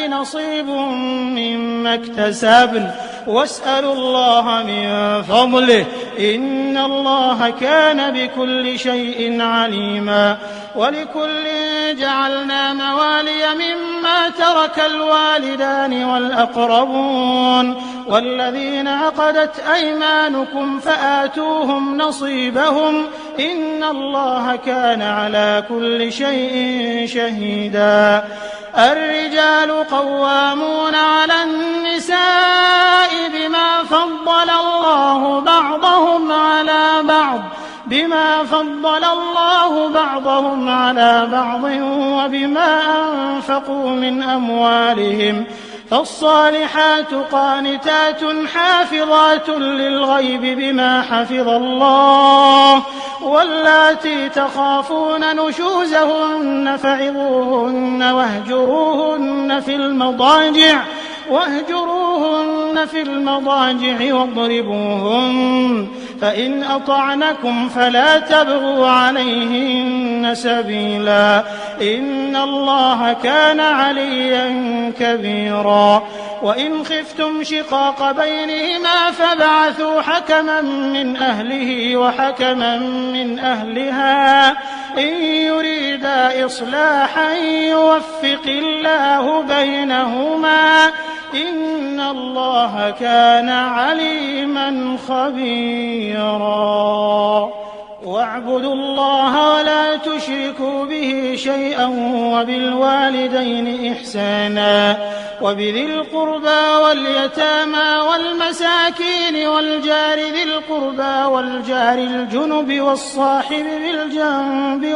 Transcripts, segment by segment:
نصيب مما اكتسبن واسألوا الله من فضله إن الله كان بكل شيء عليما. ولكل جعلنا موالي مما ترك الوالدان والأقربون والذين عقدت أيمانكم فآتوهم نصيبهم إن الله كان على كل شيء شهيدا. الرجال قوامون على النساء بما فضل الله بعضهم على بعض وبما أنفقوا من أموالهم فالصالحات قانتات حافظات للغيب بما حفظ الله واللاتي تخافون نشوزهن فعظوهن واهجروهن في المضاجع واضربوهن فإن أطعنكم فلا تبغوا عليهن سبيلا إن الله كان عليا كبيرا. وإن خفتم شقاق بينهما فابعثوا حكما من أهله وحكما من أهلها إن يريدا إصلاحا يوفق الله بينهما إن الله كان عليما خبيرا. واعبدوا الله ولا تشركوا به شيئا وبالوالدين إحسانا وبذي القربى واليتامى والمساكين والجار ذي القربى والجار الجنب والصاحب بالجنب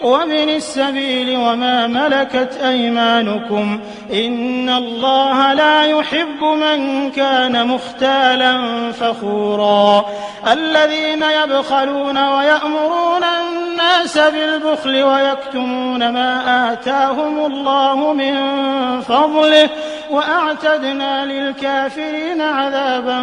وابن السبيل وما ملكت أيمانكم إن الله لا يحب من كان مختالا فخورا. الذين يبخلون ويأمرون الناس بالبخل ويكتمون ما آتاهم الله من فضله وأعتدنا للكافرين عذابا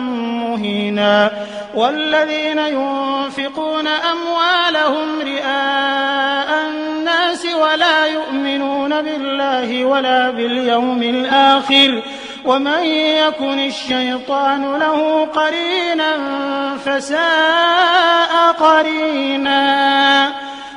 مهينا. والذين ينفقون أموالهم رئاء الناس ولا يؤمنون بالله ولا باليوم الآخر ومن يكن الشيطان له قرينا فساء قرينا.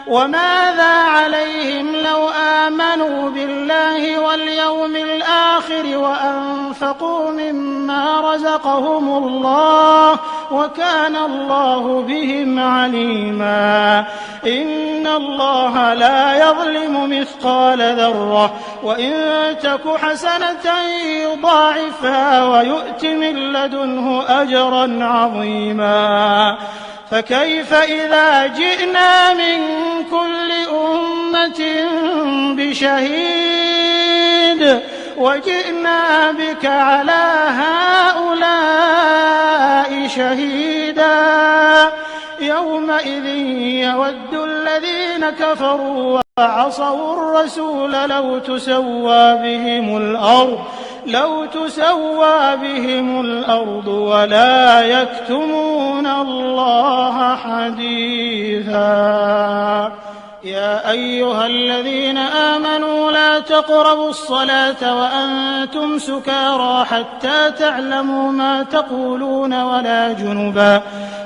وماذا عليهم لو آمنوا بالله واليوم الآخر وأنفقوا مما رزقهم الله وكان الله بهم عليما. إن الله لا يظلم مثقال ذرة وإن تك حسنة يضاعفها ويؤت من لدنه أجرا عظيما. فكيف إذا جئنا من كل أمة بشهيد وجئنا بك على هؤلاء شهيدا يومئذ يود الذين كفروا وعصوا الرسول لو تسوى بهم الأرض ولا يكتمون الله حديثا. يا أيها الذين آمنوا لا تقربوا الصلاة وأنتم سكارى حتى تعلموا ما تقولون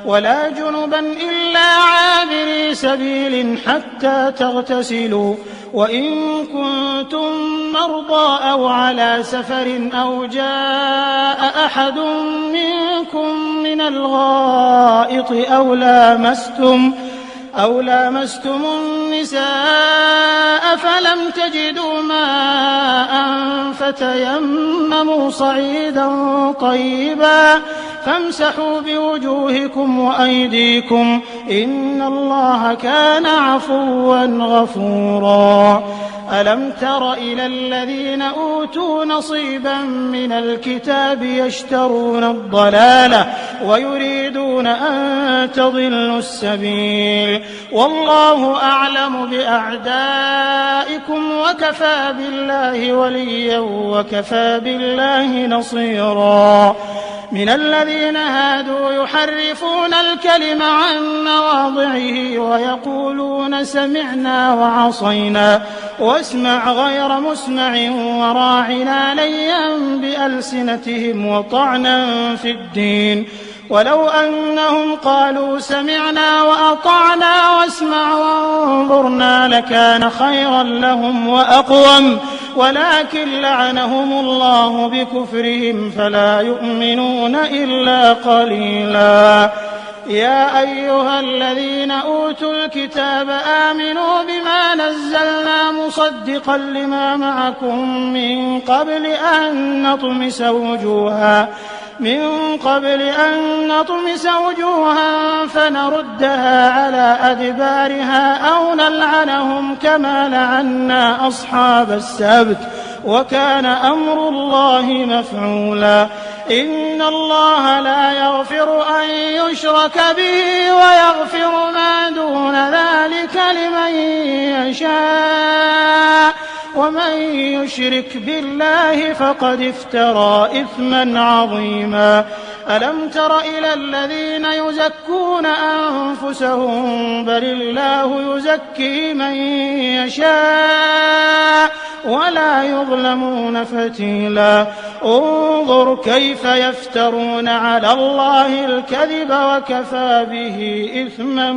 ولا جنبا إلا عابري سبيل حتى تغتسلوا وإن كنتم مرضى أو على سفر أو جاء أحد منكم من الغائط أو لامستم النساء فلم تجدوا ماء فتيمموا صعيدا طيبا فامسحوا بوجوهكم وأيديكم إن الله كان عفوا غفورا. ألم تر إلى الذين أوتوا نصيبا من الكتاب يشترون الضلالة ويريدون أن تضلوا السبيل والله أعلم بأعدائكم وكفى بالله وليا وكفى بالله نصيرا. من الذين هادوا يحرفون الكلم عن مواضعه ويقولون سمعنا وعصينا واسمع غير مسمع وراعنا ليا بألسنتهم وطعنا في الدين ولو أنهم قالوا سمعنا وأطعنا واسمع وانظرنا لكان خيرا لهم وأقوم ولكن لعنهم الله بكفرهم فلا يؤمنون إلا قليلا يا أيها الذين أوتوا الكتاب آمنوا بما نزلنا مصدقا لما معكم من قبل أن نطمس وجوها فنردها على أدبارها أو نلعنهم كما لعنا أصحاب السبت وكان أمر الله مفعولا إن الله لا يغفر أن يشرك به ويغفر ما دون ذلك لمن يشاء ومن يشرك بالله فقد افترى إثما عظيما ألم تر إلى الذين يزكون أنفسهم بل الله يزكي من يشاء ولا يظلمون فتيلا انظر كيف يفترون على الله الكذب وكفى به إثما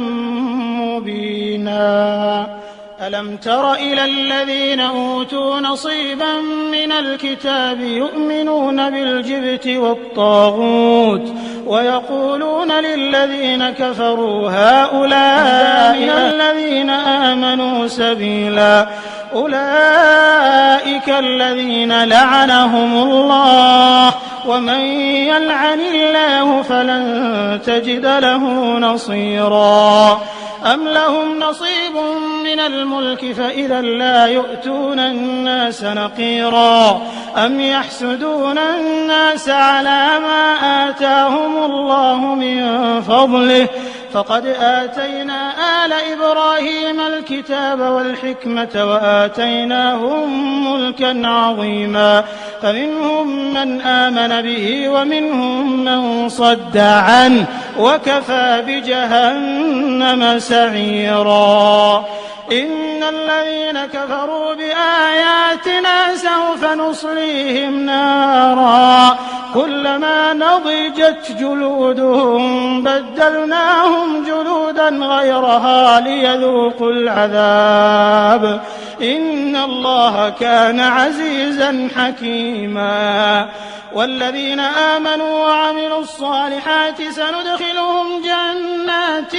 مبينا ألم تر إلى الذين أوتوا نصيبا من الكتاب يؤمنون بالجبت والطاغوت ويقولون للذين كفروا هؤلاء الذين آمنوا سبيلا أولئك الذين لعنهم الله ومن يلعن الله فلن تجد له نصيرا أم لهم نصيب من الملك فإذا لا يؤتون الناس نقيرا أم يحسدون الناس على ما آتاهم الله من فضله فقد آتينا آل إبراهيم الكتاب والحكمة وآتيناهم ملكا عظيما فمنهم من آمن به ومنهم من صد عنه وكفى بجهنم سعيرا إن الذين كفروا بآياتنا سوف نصليهم نارا كلما نضجت جلودهم بدلناهم جلودا غيرها ليذوقوا العذاب إن الله كان عزيزا حكيما والذين آمنوا وعملوا الصالحات سندخلهم جنات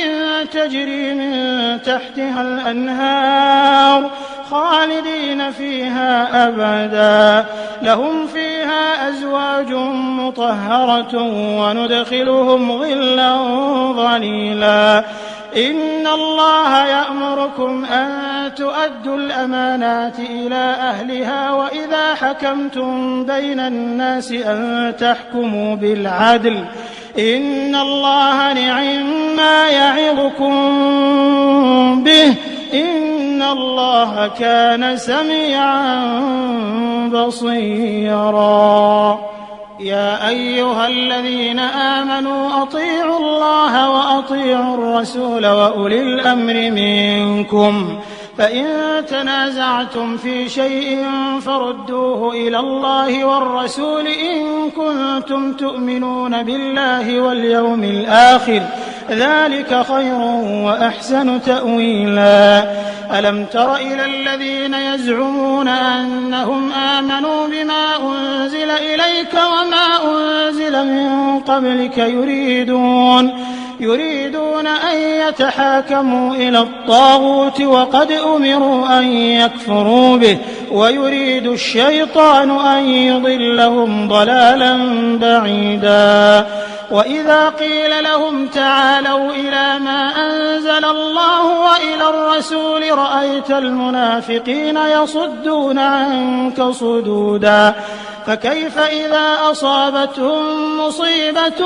تجري من تحتها الأنهار خالدين فيها أبدا لهم فيها أزواج مطهرة وندخلهم ظلا ظليلا إن الله يأمركم أن تؤدوا الأمانات إلى أهلها وإذا حكمتم بين الناس أن تحكموا بالعدل إن الله نعما يعظكم به إن الله كان سميعا بصيرا يا أيها الذين آمنوا أطيعوا الله وأطيعوا الرسول وأولي الأمر منكم فإن تنازعتم في شيء فردوه إلى الله والرسول إن كنتم تؤمنون بالله واليوم الآخر ذلك خير وأحسن تأويلا ألم تر إلى الذين يزعمون أنهم آمنوا بما أنزل إليك وما أنزل من قبلك يريدون أن يتحاكموا إلى الطاغوت وقد أمروا أن يكفروا به ويريد الشيطان أن يضلهم ضلالا بعيدا وإذا قيل لهم تعالوا إلى ما أنزل الله وإلى الرسول رأيت المنافقين يصدون عنك صدودا فكيف إذا أصابتهم مصيبة